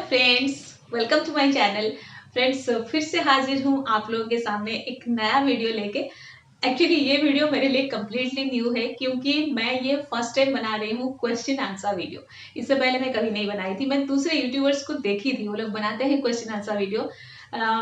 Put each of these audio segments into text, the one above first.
Friends, welcome to my channel. Friends, फिर से हाजिर हूँ आप लोगों के सामने एक नया वीडियो लेके। एक्चुअली ये वीडियो मेरे लिए कम्प्लीटली न्यू है क्योंकि मैं ये फर्स्ट टाइम बना रही हूँ क्वेश्चन आंसर वीडियो। इससे पहले मैं कभी नहीं बनाई थी। मैं दूसरे यूट्यूबर्स को देखी थी, वो लोग बनाते हैं क्वेश्चन आंसर वीडियो।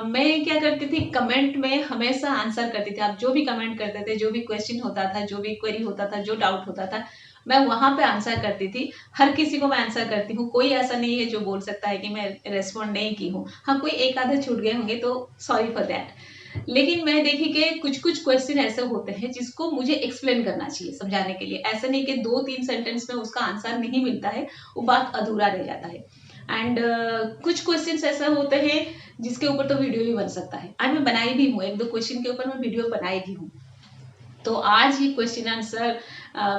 मैं क्या करती थी, कमेंट में हमेशा आंसर करती थी। आप जो भी कमेंट करते थे, जो भी क्वेश्चन होता था, जो भी क्वेरी होता था, जो डाउट होता था, मैं वहां पे आंसर करती थी। हर किसी को मैं आंसर करती हूँ, कोई ऐसा नहीं है जो बोल सकता है कि मैं रेस्पॉन्ड नहीं की हूँ। हाँ, कोई एक आधे छूट गए होंगे तो सॉरी फॉर दैट। लेकिन मैं देखी कि कुछ कुछ क्वेश्चन ऐसे होते हैं जिसको मुझे एक्सप्लेन करना चाहिए, समझाने के लिए। ऐसा नहीं कि 2-3 सेंटेंस में उसका आंसर नहीं मिलता है, वो बात अधूरा रह जाता है। एंड कुछ क्वेश्चंस ऐसे होते हैं जिसके ऊपर तो वीडियो भी बन सकता है। आज मैं बनाई भी हूँ, 1-2 क्वेश्चन के ऊपर मैं वीडियो बनाई भी हूँ। तो आज ही क्वेश्चन आंसर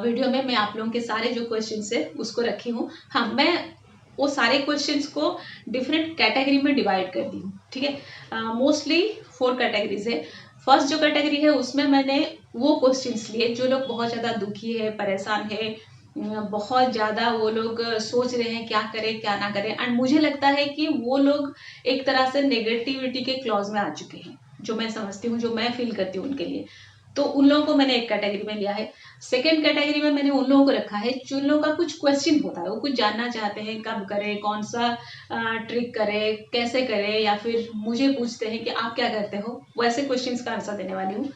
वीडियो में मैं आप लोगों के सारे जो क्वेश्चंस है उसको रखी हूँ। हाँ, मैं वो सारे क्वेश्चंस को डिफरेंट कैटेगरी में डिवाइड कर दी हूँ। ठीक है, मोस्टली 4 कैटेगरीज है। फर्स्ट जो कैटेगरी है उसमें मैंने वो क्वेश्चंस लिए जो लोग बहुत ज़्यादा दुखी है, परेशान है, बहुत ज़्यादा वो लोग सोच रहे हैं क्या करें क्या ना करें। एंड मुझे लगता है कि वो लोग एक तरह से नेगेटिविटी के क्लॉज में आ चुके हैं, जो मैं समझती हूँ, जो मैं फील करती हूँ उनके लिए। तो उन लोगों को मैंने एक कैटेगरी में लिया है। सेकेंड कैटेगरी में मैंने उन लोगों को रखा है जिन लोगों का कुछ क्वेश्चन होता है, वो कुछ जानना चाहते हैं कब करे, कौन सा ट्रिक करे, कैसे करे, या फिर मुझे पूछते हैं कि आप क्या करते हो। वैसे क्वेश्चंस का आंसर देने वाली हूँ।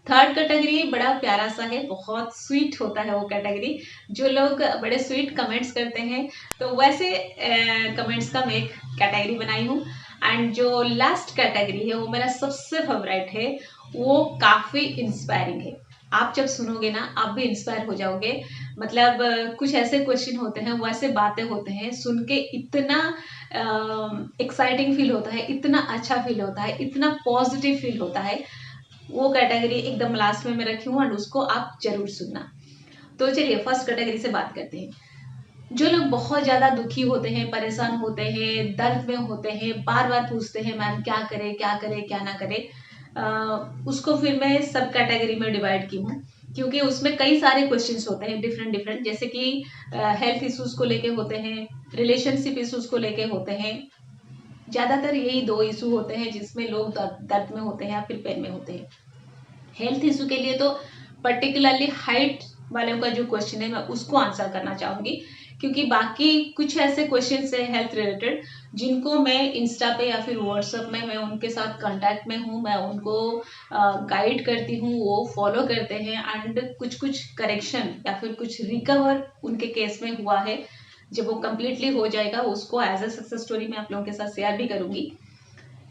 थर्ड कैटेगरी बड़ा प्यारा सा है, बहुत स्वीट होता है वो कैटेगरी। जो लोग बड़े स्वीट कमेंट्स करते हैं, तो वैसे कमेंट्स का मैं एक कैटेगरी बनाई हूँ। एंड जो लास्ट कैटेगरी है वो मेरा सबसे फेवरेट है, वो काफी इंस्पायरिंग है। आप जब सुनोगे ना, आप भी इंस्पायर हो जाओगे। मतलब कुछ ऐसे क्वेश्चन होते हैं, वैसे बातें होते हैं, सुन के इतना एक्साइटिंग फील होता है, इतना अच्छा फील होता है, इतना पॉजिटिव फील होता है। वो कैटेगरी एकदम लास्ट में मैं रखी हूँ, और उसको आप जरूर सुनना। तो चलिए फर्स्ट कैटेगरी से बात करते हैं। जो लोग बहुत ज्यादा दुखी होते हैं, परेशान होते हैं, दर्द में होते हैं, बार बार पूछते हैं मैम क्या करे क्या करे क्या ना करे, उसको फिर मैं सब कैटेगरी में डिवाइड की हूँ। क्योंकि उसमें कई सारे क्वेश्चंस होते हैं डिफरेंट डिफरेंट, जैसे कि हेल्थ इश्यूज को लेके होते हैं, रिलेशनशिप इश्यूज को लेके होते हैं। ज्यादातर यही 2 इशू होते हैं जिसमें लोग दर्द में होते हैं या फिर पेन में होते हैं। हेल्थ इशू के लिए तो पर्टिकुलरली हाइट वालों का जो क्वेश्चन है मैं उसको आंसर करना चाहूंगी, क्योंकि बाकी कुछ ऐसे क्वेश्चन है हेल्थ रिलेटेड जिनको मैं इंस्टा पे या फिर व्हाट्सएप में मैं उनके साथ कांटेक्ट में हूँ, मैं उनको गाइड करती हूँ, वो फॉलो करते हैं। एंड कुछ कुछ करेक्शन या फिर कुछ रिकवर उनके केस में हुआ है। जब वो कम्प्लीटली हो जाएगा उसको एज अ सक्सेस स्टोरी मैं आप लोगों के साथ शेयर भी करूंगी।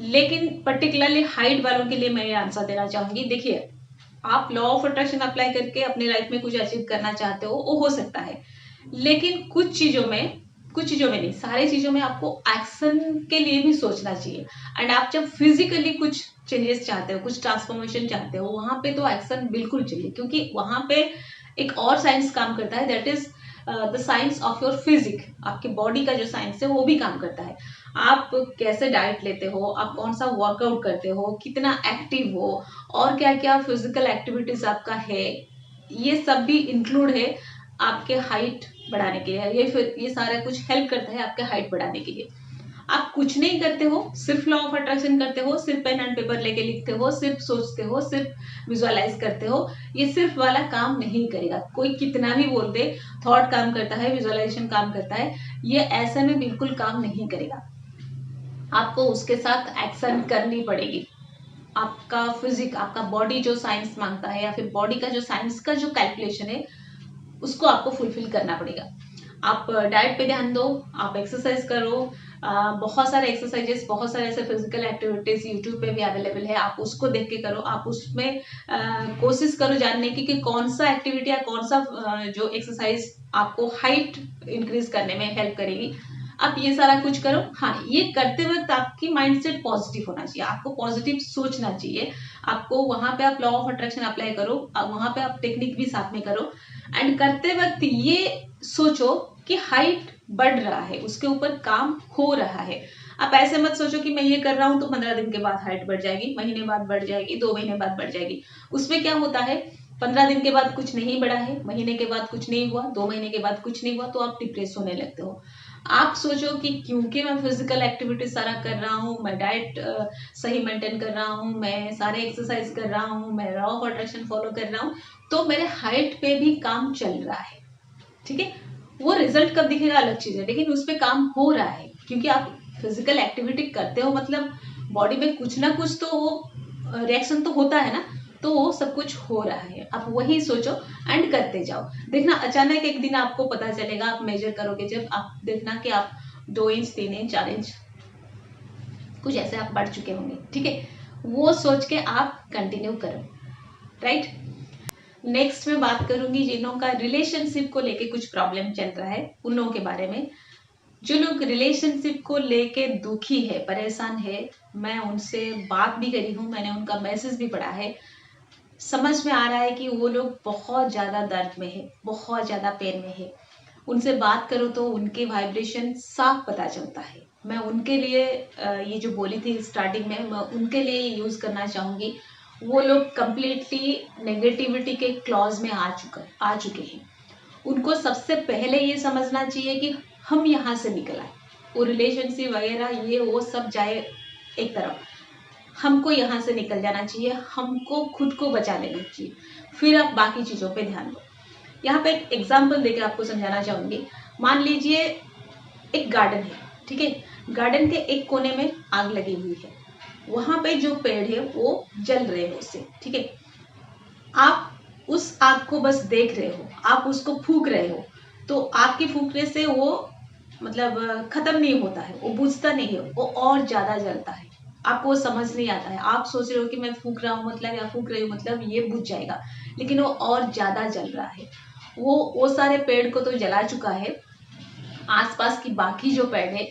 लेकिन पर्टिकुलरली हाइट वालों के लिए मैं ये आंसर देना चाहूंगी। देखिए, आप लॉ ऑफ अट्रैक्शन अप्लाई करके अपने लाइफ में कुछ अचीव करना चाहते वो हो सकता है। लेकिन कुछ चीजों में नहीं, सारी चीजों में आपको एक्शन के लिए भी सोचना चाहिए। एंड आप जब फिजिकली कुछ चेंजेस चाहते हो, कुछ ट्रांसफॉर्मेशन चाहते हो, वहां पे तो एक्शन बिल्कुल चाहिए, क्योंकि वहां पे एक और साइंस काम करता है, that is the science of your physique. आपके बॉडी का जो साइंस है वो भी काम करता है। आप कैसे डाइट लेते हो, आप कौन सा वर्कआउट करते हो, कितना एक्टिव हो, और क्या क्या फिजिकल एक्टिविटीज आपका है, ये सब भी इंक्लूड है आपके हाइट बढ़ाने के लिए। ये सारा कुछ हेल्प करता है आपके हाइट बढ़ाने के लिए। आप कुछ नहीं करते हो, सिर्फ लॉ ऑफ अट्रैक्शन करते हो, सिर्फ पेन एंड पेपर लेके लिखते हो, सिर्फ सोचते हो, सिर्फ विजुअलाइज करते हो, ये सिर्फ वाला काम नहीं करेगा। कोई कितना भी बोल दे, थॉट काम करता है, विजुअलाइजेशन काम करता है, ये ऐसे में बिल्कुल काम नहीं करेगा। आपको उसके साथ एक्शन करनी पड़ेगी। आपका फिजिक, आपका बॉडी जो साइंस मांगता है, या फिर बॉडी का जो साइंस का जो कैलकुलेशन है, उसको आपको फुलफिल करना पड़ेगा। आप डाइट पे ध्यान दो, आप एक्सरसाइज करो। बहुत सारे एक्सरसाइजेस, बहुत सारे ऐसे फिजिकल एक्टिविटीज यूट्यूब पे भी अवेलेबल है, आप उसको देख के करो। आप उसमें कोशिश करो जानने की कि कौन सा एक्टिविटी या कौन सा जो एक्सरसाइज आपको हाइट इंक्रीज करने में हेल्प करेगी। आप ये सारा कुछ करो। हाँ, ये करते वक्त आपकी माइंडसेट पॉजिटिव होना चाहिए, आपको पॉजिटिव सोचना चाहिए। आपको वहां पे आप लॉ ऑफ अट्रैक्शन अप्लाई करो, वहां पे आप टेक्निक भी साथ में करो। एंड करते वक्त ये सोचो कि हाइट बढ़ रहा है, उसके ऊपर काम हो रहा है। आप ऐसे मत सोचो कि मैं ये कर रहा हूं तो 15 दिन के बाद हाइट बढ़ जाएगी, महीने बाद बढ़ जाएगी, 2 महीने बाद बढ़ जाएगी। उसमें क्या होता है, 15 दिन के बाद कुछ नहीं बढ़ा है, महीने के बाद कुछ नहीं हुआ, 2 महीने के बाद कुछ नहीं हुआ, तो आप डिप्रेस होने लगते हो। आप सोचो कि क्योंकि मैं फिजिकल एक्टिविटी सारा कर रहा हूँ, मैं डाइट सही मेंटेन कर रहा हूँ, मैं सारे एक्सरसाइज कर रहा हूँ, मैं लॉ ऑफ अट्रैक्शन फॉलो कर रहा हूँ, तो मेरे हाइट पे भी काम चल रहा है। ठीक है, वो रिजल्ट कब दिखेगा अलग चीज है, लेकिन उस पर काम हो रहा है क्योंकि आप फिजिकल एक्टिविटी करते हो, मतलब बॉडी में कुछ ना कुछ तो वो रिएक्शन तो होता है ना, तो वो सब कुछ हो रहा है। आप वही सोचो एंड करते जाओ, देखना अचानक एक दिन आपको पता चलेगा। आप मेजर करोगे जब, आप देखना कि आप 2 इंच 3 इंच 4 इंच कुछ ऐसे आप बढ़ चुके होंगे। ठीक है, वो सोच के आप कंटिन्यू करो। राइट, नेक्स्ट मैं बात करूंगी जिन लोगों का रिलेशनशिप को लेके कुछ प्रॉब्लम चल रहा है, उन लोगों के बारे में। जो लोग रिलेशनशिप को लेके दुखी है, परेशान है, मैं उनसे बात भी करी हूँ, मैंने उनका मैसेज भी पढ़ा है। समझ में आ रहा है कि वो लोग बहुत ज़्यादा दर्द में है, बहुत ज़्यादा पेन में है। उनसे बात करो तो उनके वाइब्रेशन साफ पता चलता है। मैं उनके लिए ये जो बोली थी स्टार्टिंग में, मैं उनके लिए यूज़ करना चाहूँगी। वो लोग कंप्लीटली नेगेटिविटी के क्लॉज में आ चुके हैं। उनको सबसे पहले ये समझना चाहिए कि हम यहाँ से निकल आए, वो रिलेशनशिप वगैरह ये वो सब जाए एक तरफ, हमको यहाँ से निकल जाना चाहिए, हमको खुद को बचा लेना चाहिए, फिर आप बाकी चीज़ों पे ध्यान दो। यहाँ पे एक एग्जाम्पल देकर आपको समझाना चाहूंगी। मान लीजिए एक गार्डन है, ठीक है, गार्डन के एक कोने में आग लगी हुई है, वहां पे जो पेड़ है वो जल रहे हैं उससे। ठीक है, आप उस आग को बस देख रहे हो, आप उसको फूंक रहे हो, तो आपके फूंकने से वो मतलब खत्म नहीं होता है, वो बुझता नहीं है, वो और ज्यादा जलता है। आपको समझ नहीं आता है, आप सोच रहे हो कि मैं फूंक रहा हूँ मतलब या फूंक रही हूँ मतलब ये बुझ जाएगा, लेकिन वो और ज्यादा जल रहा है। वो सारे पेड़ को तो जला चुका है, आसपास की बाकी जो पेड़ है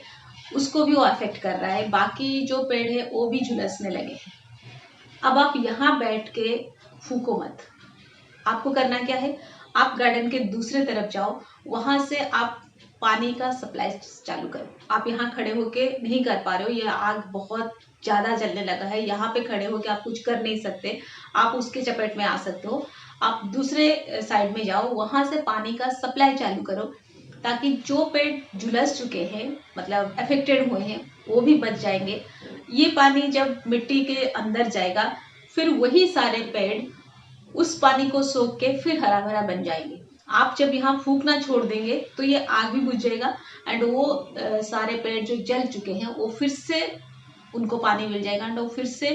उसको भी वो अफेक्ट कर रहा है, बाकी जो पेड़ है वो भी झुलसने लगे हैं। अब आप यहाँ बैठ के फूको मत, आपको करना क्या है, आप गार्डन के दूसरे तरफ जाओ, वहां से आप पानी का सप्लाई चालू करो। आप यहाँ खड़े होके नहीं कर पा रहे हो, यह आग बहुत ज्यादा जलने लगा है, यहाँ पे खड़े होके आप कुछ कर नहीं सकते, आप उसके चपेट में आ सकते हो। आप दूसरे साइड में जाओ, वहां से पानी का सप्लाई चालू करो, ताकि जो पेड़ झुलस चुके हैं मतलब अफेक्टेड हुए हैं वो भी बच जाएंगे। ये पानी जब मिट्टी के अंदर जाएगा, फिर वही सारे पेड़ उस पानी को सोख के फिर हरा भरा बन जाएंगे। आप जब यहाँ फूकना छोड़ देंगे तो ये आग भी बुझ जाएगा एंड वो सारे पेड़ जो जल चुके हैं वो फिर से उनको पानी मिल जाएगा एंड वो फिर से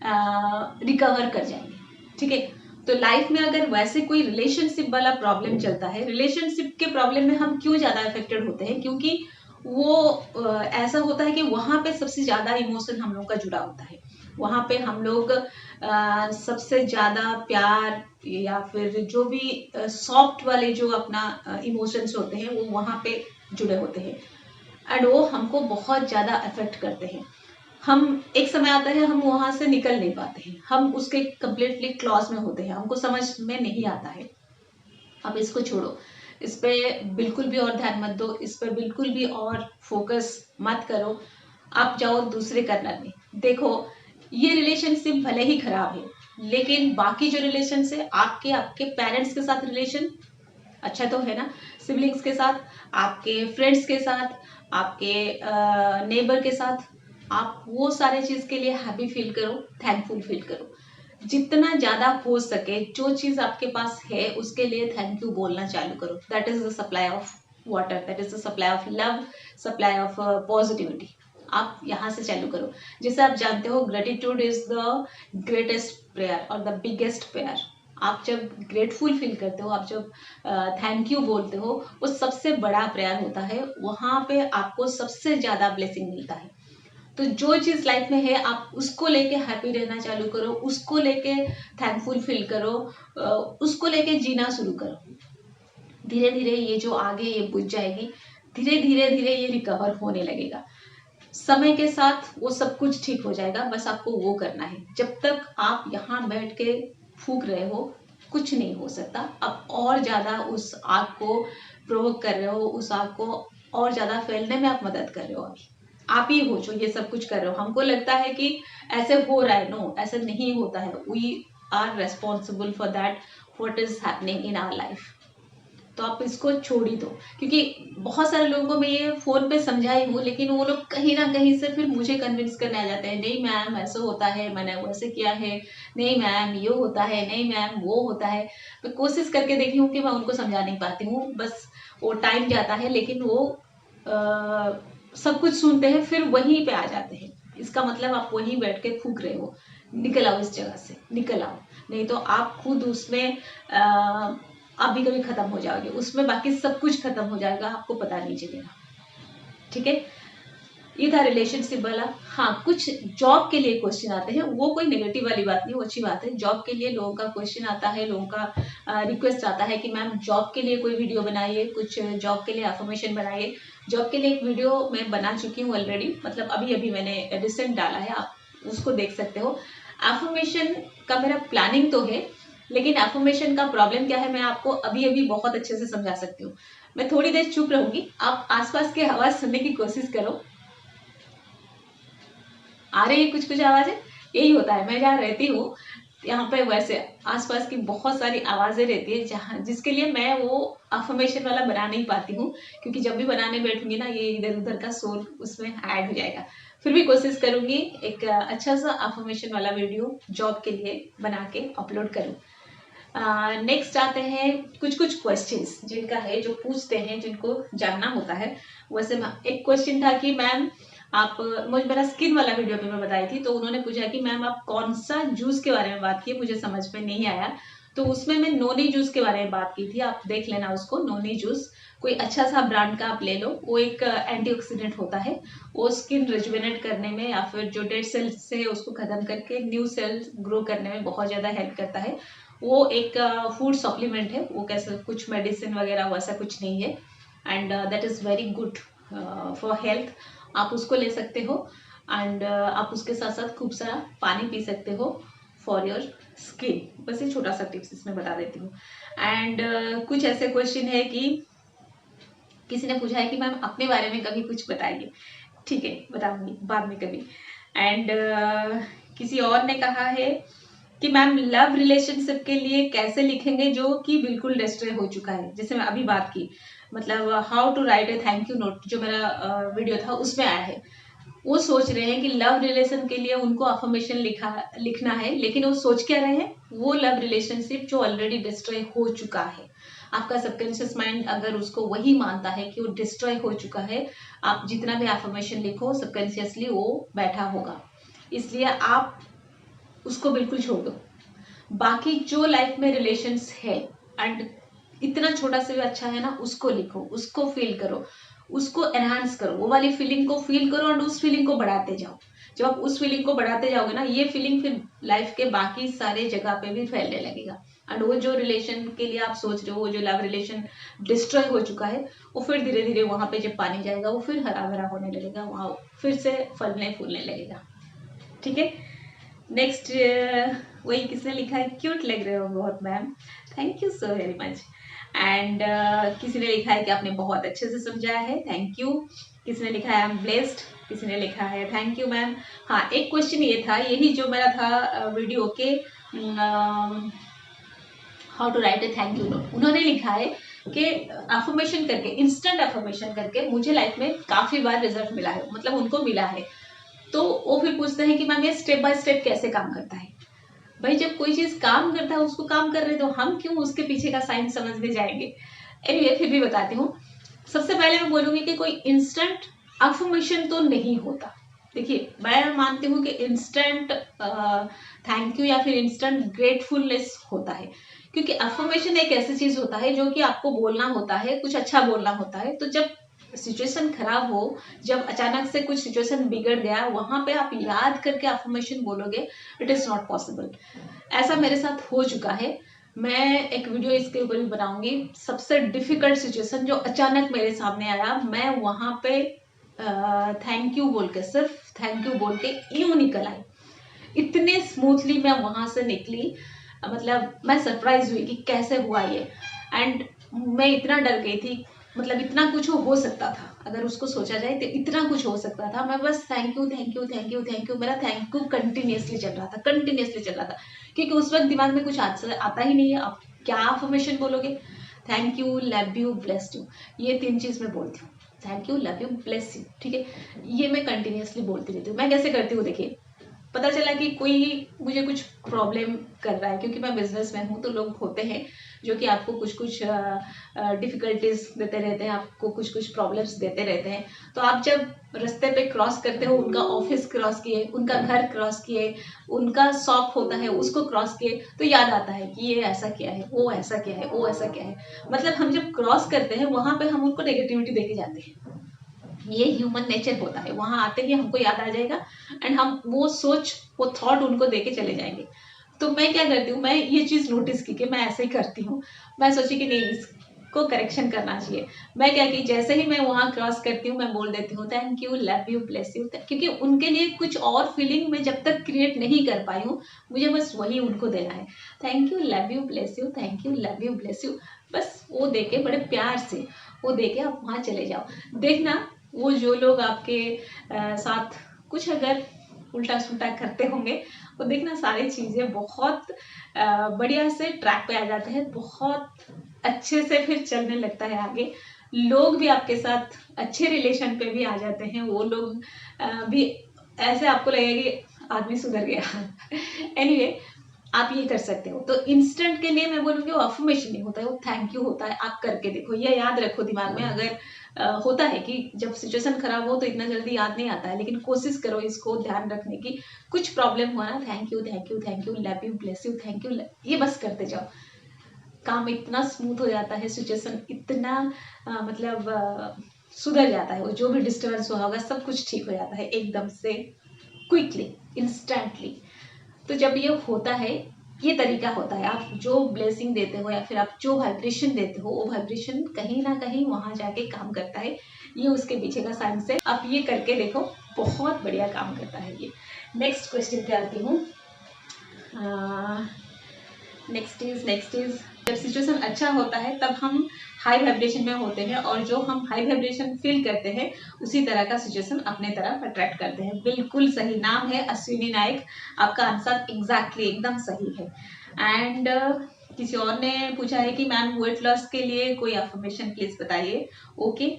रिकवर कर जाएंगे। ठीक है, तो लाइफ में अगर वैसे कोई रिलेशनशिप वाला प्रॉब्लम चलता है, रिलेशनशिप के प्रॉब्लम में हम क्यों ज्यादा अफेक्टेड होते हैं, क्योंकि वो ऐसा होता है कि वहां पे सबसे ज्यादा इमोशन हम लोग का जुड़ा होता है, वहां पे हम लोग सबसे ज्यादा प्यार या फिर जो भी सॉफ्ट वाले जो अपना इमोशंस होते हैं वो वहां पे जुड़े होते हैं एंड वो हमको बहुत ज्यादा अफेक्ट करते हैं। हम एक समय आता है हम वहां से निकल नहीं पाते हैं, हम उसके कंप्लीटली क्लॉज में होते हैं, हमको समझ में नहीं आता है। अब इसको छोड़ो, इस पे बिल्कुल भी और ध्यान मत दो, इस पे बिल्कुल भी और फोकस मत करो। आप जाओ दूसरे कर्नर में, देखो ये रिलेशनशिप भले ही खराब है, लेकिन बाकी जो रिलेशन है आपके आपके पेरेंट्स के साथ रिलेशन अच्छा तो है ना, सिबलिंग्स के साथ, आपके फ्रेंड्स के साथ, आपके नेबर के साथ, आप वो सारे चीज के लिए हैप्पी फील करो, थैंकफुल फील करो। जितना ज्यादा हो सके जो चीज आपके पास है उसके लिए थैंक यू बोलना चालू करो। That is the supply of water, that is the supply of love, supply of positivity. आप यहाँ से चालू करो। जैसे आप जानते हो gratitude is the greatest prayer और द बिगेस्ट प्रेयर। आप जब ग्रेटफुल फील करते हो, आप जब थैंक यू बोलते हो, वो सबसे बड़ा प्रेयर होता है, वहां पे आपको सबसे ज्यादा ब्लेसिंग मिलता है। तो जो चीज लाइफ में है आप उसको लेके हैप्पी रहना चालू करो, उसको लेके थैंकफुल फील करो, उसको लेके जीना शुरू करो। धीरे धीरे ये जो आगे ये बुझ जाएगी, धीरे धीरे धीरे ये रिकवर होने लगेगा। समय के साथ वो सब कुछ ठीक हो जाएगा, बस आपको वो करना है। जब तक आप यहाँ बैठ के फूक रहे हो कुछ नहीं हो सकता, आप और ज्यादा उस आग को प्रोवोक कर रहे हो, उस आग को और ज्यादा फैलने में आप मदद कर रहे हो। अभी आप ही हो जो ये सब कुछ कर रहे हो। हमको लगता है कि ऐसे हो रहा है, नो ऐसे नहीं होता है। We are responsible for that what is happening in our life. तो आप इसको छोड़ ही दो। क्योंकि बहुत सारे लोगों को मैं ये फ़ोन पे समझाई हूँ, लेकिन वो लोग कहीं ना कहीं से फिर मुझे कन्विंस करने आ जाते हैं, नहीं मैम ऐसा होता है, मैंने वैसे किया है, नहीं मैम ये होता है, नहीं मैम वो होता है। मैं कोशिश करके देखी हूँ कि मैं उनको समझा नहीं पाती हूँ, बस वो टाइम जाता है, लेकिन वो सब कुछ सुनते हैं फिर वहीं पे आ जाते हैं। इसका मतलब आप वहीं बैठ के फूक रहे हो, निकल आओ इस जगह से, निकल आओ, नहीं तो आप खुद उसमें आप भी कभी खत्म हो जाओगे उसमें, बाकी सब कुछ खत्म हो जाएगा, आपको पता नहीं चलेगा। ठीक है, ये था रिलेशनशिप वाला। हाँ, कुछ जॉब के लिए क्वेश्चन आते हैं, वो कोई नेगेटिव वाली बात नहीं, वो अच्छी बात है। जॉब के लिए लोगों का क्वेश्चन आता है, लोगों का रिक्वेस्ट आता है कि मैम जॉब के लिए कोई वीडियो बनाइए, कुछ जॉब के लिए अफर्मेशन बनाइए। जॉब के लिए एक वीडियो मैं बना चुकी हूँ ऑलरेडी, मतलब अभी अभी मैंने रिसेंट डाला है, आप उसको देख सकते हो। अफर्मेशन का मेरा प्लानिंग तो है, लेकिन अफर्मेशन का प्रॉब्लम क्या है मैं आपको अभी अभी बहुत अच्छे से समझा सकती हूँ। मैं थोड़ी देर चुप रहूंगी, आप आसपास की आवाज सुनने की कोशिश करो। आ रही है कुछ कुछ आवाजें, यही होता है, मैं जहाँ रहती हूँ यहाँ पे वैसे आसपास की बहुत सारी आवाजें रहती है, जहाँ जिसके लिए मैं वो अफर्मेशन वाला बना नहीं पाती हूँ, क्योंकि जब भी बनाने बैठूंगी ना ये इधर उधर का शोर उसमें ऐड हो जाएगा। फिर भी कोशिश करूंगी एक अच्छा सा अफर्मेशन वाला वीडियो जॉब के लिए बना के अपलोड करूँ। नेक्स्ट आते हैं कुछ कुछ क्वेश्चंस जिनका है, जो पूछते हैं, जिनको जानना होता है। वैसे एक क्वेश्चन था कि मैम आप, मुझे मेरा स्किन वाला वीडियो पे मैं बताई थी, तो उन्होंने पूछा कि मैम आप कौन सा जूस के बारे में बात की, मुझे समझ में नहीं आया। तो उसमें मैं नोनी जूस के बारे में बात की थी, आप देख लेना उसको। नोनी जूस कोई अच्छा सा ब्रांड का आप ले लो, वो एक एंटीऑक्सीडेंट होता है, वो स्किन रिजुवेनेट करने में या फिर जो डेड सेल्स से उसको खत्म करके न्यू सेल्स ग्रो करने में बहुत ज्यादा हेल्प करता है। वो एक फूड सप्लीमेंट है, वो कैसे कुछ मेडिसिन वगैरह वैसा कुछ नहीं है, and that is very good for health. आप उसको ले सकते हो, एंड आप उसके साथ साथ खूब सारा पानी पी सकते हो फॉर योर स्किन। बस ये छोटा सा टिप्स इसमें बता देती हूँ। एंड कुछ ऐसे क्वेश्चन है कि किसी ने पूछा है कि मैम अपने बारे में कभी कुछ बताइए। ठीक है, बताऊंगी बाद में कभी। एंड किसी और ने कहा है कि मैम लव रिलेशनशिप के लिए कैसे लिखेंगे जो कि बिल्कुल डिस्ट्रॉय हो चुका है, जैसे मैं अभी बात की, मतलब how to write a thank you note जो मेरा वीडियो था उसमें आया है। वो सोच रहे हैं कि लव रिलेशन के लिए उनको अफर्मेशन लिखना है, लेकिन वो सोच क्या रहे हैं, वो लव रिलेशनशिप जो ऑलरेडी डिस्ट्रॉय हो चुका है। आपका सबकॉन्शियस माइंड अगर उसको वही मानता है कि वो डिस्ट्रॉय हो चुका है, आप जितना भी अफर्मेशन लिखो सबकॉन्शियसली वो बैठा होगा। इसलिए आप उसको बिल्कुल छोड़ दो। बाकी जो लाइफ में रिलेशंस है, एंड इतना छोटा से भी अच्छा है ना, उसको लिखो, उसको फील करो, उसको एनहांस करो, वो वाली फीलिंग को फील करो एंड उस फीलिंग को बढ़ाते जाओ। जब आप उस फीलिंग को बढ़ाते जाओगे ना, ये फीलिंग फिर लाइफ के बाकी सारे जगह पे भी फैलने लगेगा। एंड वो जो रिलेशन के लिए आप सोच रहे हो, वो जो लव रिलेशन डिस्ट्रॉय हो चुका है, वो फिर धीरे धीरे वहां पे जब पानी जाएगा वो फिर हरा भरा होने लगेगा, वहां फिर से फलने फूलने लगेगा। ठीक है, नेक्स्ट वही किसने लिखा है, क्यूट लग रहे हो बहुत ma'am, thank you so very much. And किसी ने लिखा है कि आपने बहुत अच्छे से समझाया है, थैंक यू। किसी ने लिखा है आई एम ब्लेस्ड, किसी ने लिखा है थैंक यू मैम। हाँ, एक क्वेश्चन ये था, यही जो मेरा था वीडियो के how to write a thank you note, उन्होंने लिखा है कि अफर्मेशन करके, इंस्टेंट अफर्मेशन करके मुझे लाइफ में काफी बार रिजल्ट मिला है, मतलब उनको मिला है। तो वो फिर पूछते हैं कि मैम ये स्टेप बाय स्टेप कैसे काम करता है। भाई जब कोई चीज काम करता है उसको काम कर रहे, तो हम क्यों उसके पीछे का साइंस समझने जाएंगे। एनीवे, फिर भी बताती हूँ। सबसे पहले मैं बोलूंगी कि कोई इंस्टेंट अफर्मेशन तो नहीं होता। देखिए, मैं मानती हूँ कि इंस्टेंट थैंक यू या फिर इंस्टेंट ग्रेटफुलनेस होता है, क्योंकि अफर्मेशन एक ऐसी चीज होता है जो कि आपको बोलना होता है, कुछ अच्छा बोलना होता है। तो जब सिचुएशन खराब हो, जब अचानक से कुछ सिचुएशन बिगड़ गया, वहां पे आप याद करके अफर्मेशन बोलोगे, इट इज नॉट पॉसिबल। ऐसा मेरे साथ हो चुका है। मैं एक वीडियो इसके ऊपर भी बनाऊंगी, सबसे डिफिकल्ट सिचुएशन जो अचानक मेरे सामने आया, मैं वहां पे थैंक यू बोल के, सिर्फ थैंक यू बोल के यूं निकल आई, इतने स्मूथली मैं वहां से निकली। मतलब मैं सरप्राइज हुई कि कैसे हुआ ये। एंड मैं इतना डर गई थी, मतलब इतना कुछ हो सकता था, अगर उसको सोचा जाए तो इतना कुछ हो सकता था। मैं बस thank you thank you thank you thank you, मेरा थैंक यू कंटिन्यूसली चल रहा था, कंटिन्यूसली चल रहा था, क्योंकि उस वक्त दिमाग में कुछ आता ही नहीं है, आप क्या अफर्मेशन बोलोगे। Thank you, love you, blessed you, ये 3 चीज मैं बोलती हूँ। Thank you, love you, bless you, ठीक है, ये मैं कंटिन्यूअसली बोलती रहती हूँ। मैं कैसे करती हूँ, देखिए, पता चला कि कोई मुझे कुछ प्रॉब्लम कर रहा है, क्योंकि मैं बिजनेस में हूँ, तो लोग होते हैं जो कि आपको कुछ कुछ डिफिकल्टीज देते रहते हैं, आपको कुछ कुछ प्रॉब्लम्स देते रहते हैं। तो आप जब रास्ते पे क्रॉस करते हो, उनका ऑफिस क्रॉस किए, उनका घर क्रॉस किए, उनका शॉप होता है उसको क्रॉस किए, तो याद आता है कि ये ऐसा क्या है, वो ऐसा क्या है, वो ऐसा क्या है। मतलब हम जब क्रॉस करते हैं वहां पे हम उनको नेगेटिविटी देके जाते हैं। ये ह्यूमन नेचर होता है, वहां आते ही हमको याद आ जाएगा एंड हम वो सोच, वो थॉट उनको देके चले जाएंगे। तो मैं क्या करती हूँ, मैं ये चीज नोटिस की कि मैं ऐसे ही करती हूँ। मैं सोची कि नहीं, इसको करेक्शन करना चाहिए। मैं क्या की, जैसे ही मैं वहां क्रॉस करती हूँ, मैं बोल देती हूँ thank you, love you, bless you, क्योंकि उनके लिए कुछ और फीलिंग मैं जब तक क्रिएट नहीं कर पाई हूँ, मुझे बस वही उनको देना है। Thank you, love you, bless you, thank you, love you, bless you, बस वो देके बड़े प्यार से वो देके आप वहां चले जाओ। देखना, वो जो लोग आपके साथ कुछ अगर उल्टा सुल्टा करते होंगे, वो देखना सारी चीजें बहुत बढ़िया से ट्रैक पे आ जाते हैं, बहुत अच्छे से फिर चलने लगता है आगे। लोग भी आपके साथ अच्छे रिलेशन पे भी आ जाते हैं, वो लोग भी ऐसे आपको लगेगा कि आदमी सुधर गया। एनीवे आप ये कर सकते हो। तो इंस्टेंट के लिए मैं बोलूँगी वो अफर्मेशन नहीं होता है, वो थैंक यू होता है। आप करके देखो, ये याद रखो दिमाग में। अगर होता है कि जब सिचुएशन खराब हो तो इतना जल्दी याद नहीं आता है, लेकिन कोशिश करो इसको ध्यान रखने की। कुछ प्रॉब्लम हुआ ना, thank you, thank you, thank you, love you, bless you, thank you, ये बस करते जाओ। काम इतना स्मूथ हो जाता है, सिचुएशन इतना सुधर जाता है। वो जो भी डिस्टर्बेंस हुआ होगा सब कुछ ठीक हो जाता है एकदम से, क्विकली, इंस्टेंटली। तो जब ये होता है, ये तरीका होता है, आप जो ब्लेसिंग देते हो या फिर आप जो वाइब्रेशन देते हो, वो वाइब्रेशन कहीं ना कहीं वहां जाके काम करता है। ये उसके पीछे का साइंस है, आप ये करके देखो, बहुत बढ़िया काम करता है ये। नेक्स्ट क्वेश्चन पे आती हूँ। नेक्स्ट इज जब सिचुएशन अच्छा होता है तब हम हाई वाइब्रेशन में होते हैं, और जो हम हाई वाइब्रेशन फील करते हैं उसी तरह का सिचुएशन अपने तरफ अट्रैक्ट करते हैं। बिल्कुल सही, नाम है अश्विनी नायक, आपका आंसर एग्जैक्टली एकदम सही है। एंड किसी और ने पूछा है कि मैम वेट लॉस के लिए कोई अफर्मेशन प्लीज बताइए। ओके,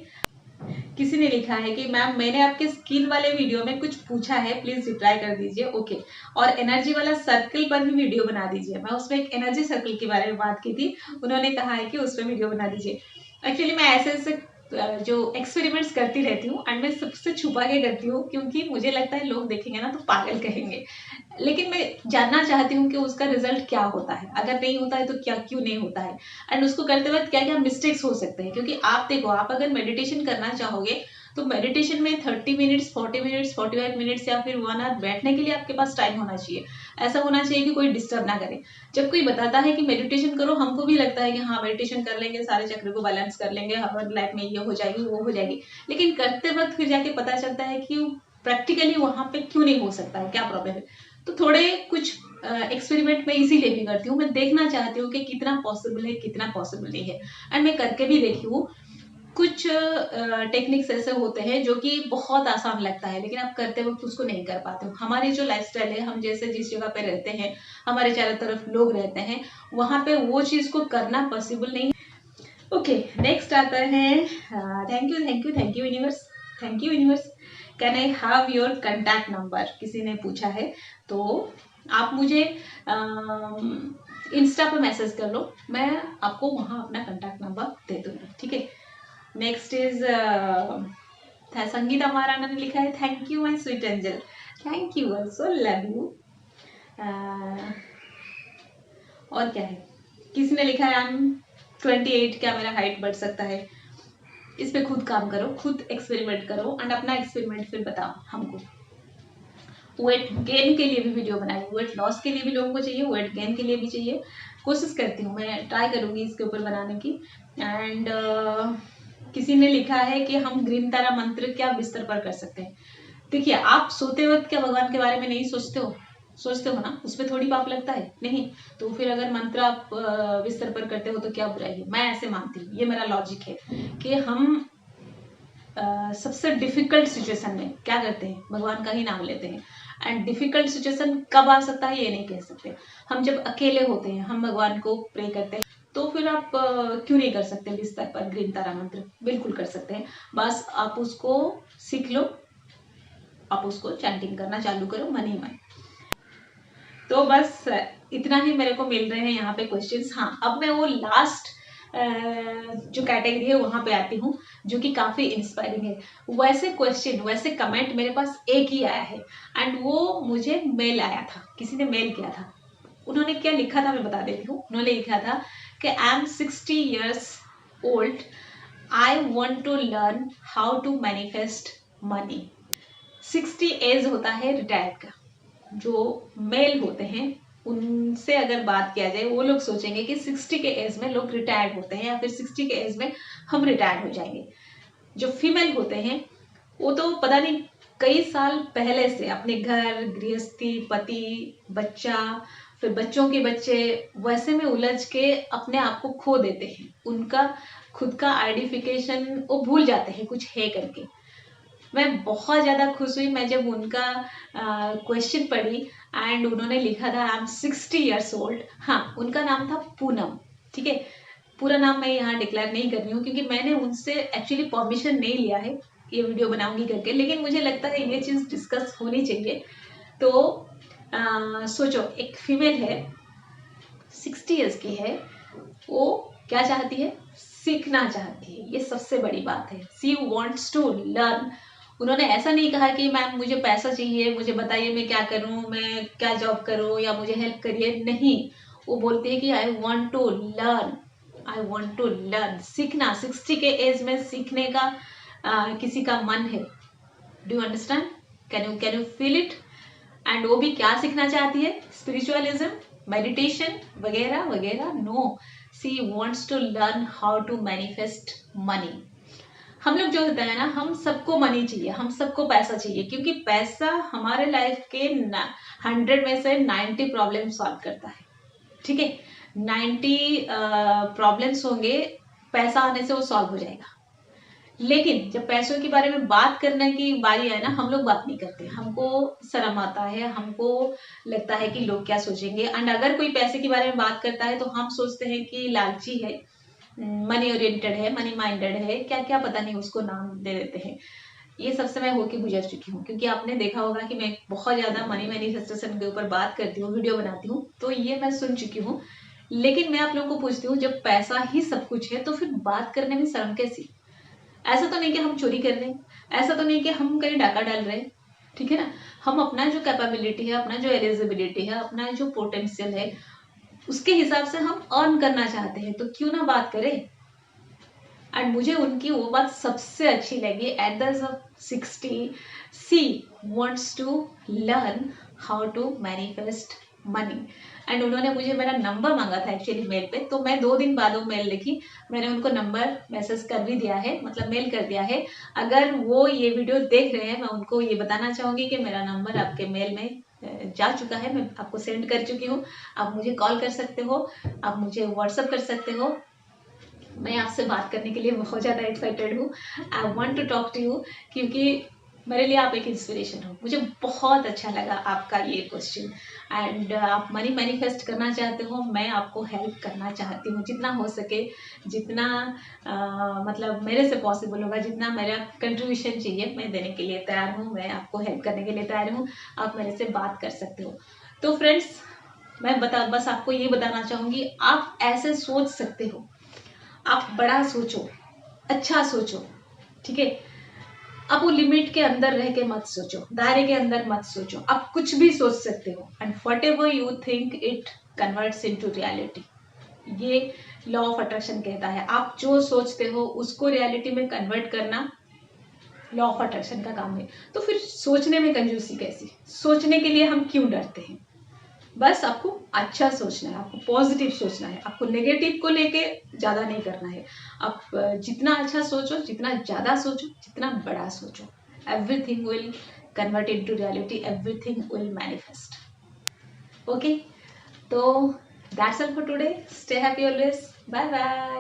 किसी ने लिखा है कि मैम मैंने आपके स्किन वाले वीडियो में कुछ पूछा है, प्लीज रिप्लाई कर दीजिए। ओके, और एनर्जी वाला सर्कल पर भी वीडियो बना दीजिए। मैं उसमें एक एनर्जी सर्कल के बारे में बात की थी, उन्होंने कहा है कि उसमें वीडियो बना दीजिए। एक्चुअली मैं ऐसे ऐसे जो एक्सपेरिमेंट्स करती रहती हूँ एंड मैं सबसे छुपा के करती हूँ, क्योंकि मुझे लगता है लोग देखेंगे ना तो पागल कहेंगे, लेकिन मैं जानना चाहती हूँ कि उसका रिजल्ट क्या होता है। अगर नहीं होता है तो क्या, क्यों नहीं होता है, एंड उसको करते वक्त क्या क्या मिस्टेक्स हो सकते हैं। क्योंकि आप देखो, आप अगर मेडिटेशन करना चाहोगे तो मेडिटेशन में 30 मिनट्स, 40 मिनट्स, 45 मिनट्स या फिर 1 आवर बैठने के लिए आपके पास टाइम होना चाहिए। ऐसा होना चाहिए कि कोई डिस्टर्ब ना करे। जब कोई बताता है कि मेडिटेशन करो, हमको भी लगता है कि हाँ मेडिटेशन कर लेंगे, सारे चक्र को बैलेंस कर लेंगे, हमारी लाइफ में ये हो जाएगी, वो हो जाएगी, लेकिन करते वक्त फिर जाके पता चलता है कि प्रैक्टिकली वहां पे क्यों नहीं हो सकता है, क्या प्रॉब्लम है। तो थोड़े कुछ एक्सपेरिमेंट मैं इसीलिए भी करती हूँ, मैं देखना चाहती हूँ कि कितना पॉसिबल है, कितना पॉसिबल नहीं है। एंड मैं करके भी देखी हूँ। कुछ टेक्निक्स ऐसे होते हैं जो कि बहुत आसान लगता है, लेकिन आप करते वक्त उसको नहीं कर पाते हो। हमारी जो लाइफस्टाइल है, हम जैसे जिस जगह पे रहते हैं, हमारे चारों तरफ लोग रहते हैं, वहां पे वो चीज को करना पॉसिबल नहीं। ओके, नेक्स्ट आता है thank you, thank you, thank you universe, thank you universe, can I have your contact number, किसी ने पूछा है। तो आप मुझे इंस्टा पे मैसेज कर लो, मैं आपको वहां अपना कंटैक्ट नंबर दे दूंगी, ठीक है। नेक्स्ट इज संगीता महाराणा ने लिखा है thank you my sweet angel, thank you also, love you. और क्या है, किसी ने लिखा है आई एम 28, क्या मेरा हाइट बढ़ सकता है। इस पे खुद काम करो, खुद एक्सपेरिमेंट करो एंड अपना एक्सपेरिमेंट फिर बताओ हमको। वेट गेन के लिए भी वीडियो बनाई, वेट लॉस के लिए भी लोगों को चाहिए, वेट गेन के लिए भी चाहिए। कोशिश करती हूँ, मैं ट्राई करूंगी इसके ऊपर बनाने की। एंड किसी ने लिखा है कि हम ग्रीन तारा मंत्र क्या बिस्तर पर कर सकते हैं। देखिए, आप सोते वक्त क्या भगवान के बारे में नहीं सोचते हो, सोचते हो ना, उसमें थोड़ी पाप लगता है, नहीं। तो फिर अगर मंत्र आप बिस्तर पर करते हो तो क्या बुराई है, मैं ऐसे मानती हूँ। ये मेरा लॉजिक है कि हम सबसे डिफिकल्ट सिचुएशन में क्या करते हैं, भगवान का ही नाम लेते हैं। एंड डिफिकल्ट सिचुएशन कब आ सकता है ये नहीं कह सकते। हम जब अकेले होते हैं हम भगवान को प्रे करते हैं, तो फिर आप क्यों नहीं कर सकते बिस्तर पर ग्रीन तारा मंत्र? बिल्कुल कर सकते हैं। बस आप उसको सीख लो, आप उसको चैंटिंग करना चालू करो मन ही मन। तो बस इतना ही मेरे को मिल रहे हैं यहाँ पे क्वेश्चंस। हाँ, अब मैं वो लास्ट जो कैटेगरी है वहां पे आती हूँ, जो कि काफी इंस्पायरिंग है। वैसे क्वेश्चन, वैसे कमेंट मेरे पास एक ही आया है, एंड वो मुझे मेल आया था, किसी ने मेल किया था। उन्होंने क्या लिखा था मैं बता देती हूँ। उन्होंने लिखा था कि I am 60 years old, I want to learn how to manifest money. 60 age होता है रिटायर्ड का। जो मेल होते हैं उनसे अगर बात किया जाए, वो लोग सोचेंगे कि 60 के एज में लोग रिटायर्ड होते हैं, या फिर 60 के एज में हम रिटायर्ड हो जाएंगे। जो फीमेल होते हैं वो तो पता नहीं कई साल पहले से अपने घर गृहस्थी, पति, बच्चा, फिर बच्चों के बच्चे, वैसे में उलझ के अपने आप को खो देते हैं। उनका खुद का आइडेंटिफिकेशन वो भूल जाते हैं कुछ है करके। मैं बहुत ज़्यादा खुश हुई मैं जब उनका क्वेश्चन पढ़ी, एंड उन्होंने लिखा था आई एम 60 years old। हाँ, उनका नाम था पूनम। ठीक है, पूरा नाम मैं यहाँ डिक्लेयर नहीं कर रही हूँ क्योंकि मैंने उनसे एक्चुअली परमिशन नहीं लिया है ये वीडियो बनाऊंगी करके, लेकिन मुझे लगता है ये चीज़ डिस्कस होनी चाहिए। तो सोचो, एक फीमेल है, 60 years की है, वो क्या चाहती है? सीखना चाहती है। ये सबसे बड़ी बात है। She wants to learn. उन्होंने ऐसा नहीं कहा कि मैम मुझे पैसा चाहिए, मुझे बताइए मैं क्या करूं, मैं क्या जॉब करूं, या मुझे हेल्प करिए। नहीं, वो बोलती है कि I want to learn, I want to learn. सीखना, 60 के एज में सीखने का किसी का मन है। Do you understand? Can you feel it? And वो भी क्या सीखना चाहती है? स्पिरिचुअलिज्म, मेडिटेशन वगैरह वगैरह? No, she wants to learn how to manifest money. हम लोग जो होता है ना, हम सबको मनी चाहिए, हम सबको पैसा चाहिए, क्योंकि पैसा हमारे लाइफ के 100 में से 90 प्रॉब्लम सॉल्व करता है। ठीक है, 90 प्रॉब्लम्स होंगे, पैसा आने से वो सॉल्व हो जाएगा। लेकिन जब पैसों के बारे में बात करने की बारी आए ना, हम लोग बात नहीं करते। हमको शर्म आता है, हमको लगता है कि लोग क्या सोचेंगे। एंड अगर कोई पैसे के बारे में बात करता है तो हम सोचते हैं कि लालची है, मनी ओरिएंटेड है, मनी माइंडेड है, क्या क्या पता नहीं उसको नाम दे देते हैं। ये सबसे मैं होके गुजर चुकी हूँ, क्योंकि आपने देखा होगा कि मैं बहुत ज्यादा मनी मैनिफेस्टेशन के ऊपर बात करती हूँ, वीडियो बनाती हूँ, तो ये मैं सुन चुकी हूँ। लेकिन मैं आप लोगों को पूछती हूँ, जब पैसा ही सब कुछ है तो फिर बात करने में शर्म कैसी? ऐसा तो नहीं कि हम चोरी कर रहे हैं, ऐसा तो नहीं कि हम कहीं डाका डाल रहे हैं। ठीक है ना, हम अपना जो कैपेबिलिटी है, अपना जो एलिजिबिलिटी है, अपना जो पोटेंशियल है, उसके हिसाब से हम अर्न करना चाहते हैं, तो क्यों ना बात करें। एंड मुझे उनकी वो बात सबसे अच्छी लगी। At the age of 60 she wants to learn how to manifest money. And उन्होंने मुझे मेरा नंबर मांगा था एक्चुअली मेल पे, तो मैं 2 दिन बाद वो मेल लिखी। मैंने उनको नंबर मैसेज कर भी दिया है, मतलब मेल कर दिया है। अगर वो ये वीडियो देख रहे हैं, मैं उनको ये बताना चाहूंगी कि मेरा नंबर आपके मेल में जा चुका है, मैं आपको सेंड कर चुकी हूँ। आप मुझे कॉल कर सकते हो, आप मुझे व्हाट्सअप कर सकते हो। मैं आपसे बात करने के लिए बहुत ज़्यादा एक्साइटेड हूँ। I want to talk to you, क्योंकि मेरे लिए आप एक इंस्पिरेशन हो। मुझे बहुत अच्छा लगा आपका ये क्वेश्चन। एंड आप मनी मैनिफेस्ट करना चाहते हो, मैं आपको हेल्प करना चाहती हूँ जितना हो सके, जितना मतलब मेरे से पॉसिबल होगा, जितना मेरा कंट्रीब्यूशन चाहिए मैं देने के लिए तैयार हूँ, मैं आपको हेल्प करने के लिए तैयार हूँ। आप मेरे से बात कर सकते हो। तो फ्रेंड्स, मैं बस आपको ये बताना चाहूँगी, आप ऐसे सोच सकते हो। आप बड़ा सोचो, अच्छा सोचो। ठीक है, आप वो लिमिट के अंदर रह के मत सोचो, दायरे के अंदर मत सोचो। आप कुछ भी सोच सकते हो, and what ever you think it converts into reality. ये लॉ ऑफ अट्रैक्शन कहता है, आप जो सोचते हो उसको रियलिटी में कन्वर्ट करना लॉ ऑफ अट्रैक्शन का काम है। तो फिर सोचने में कंजूसी कैसी? सोचने के लिए हम क्यों डरते हैं? बस आपको अच्छा सोचना है, आपको पॉजिटिव सोचना है, आपको नेगेटिव को लेके ज़्यादा नहीं करना है। आप जितना अच्छा सोचो, जितना ज़्यादा सोचो, जितना बड़ा सोचो, everything will convert into reality, everything will manifest. Okay, तो that's all for today. Stay happy always. Bye bye.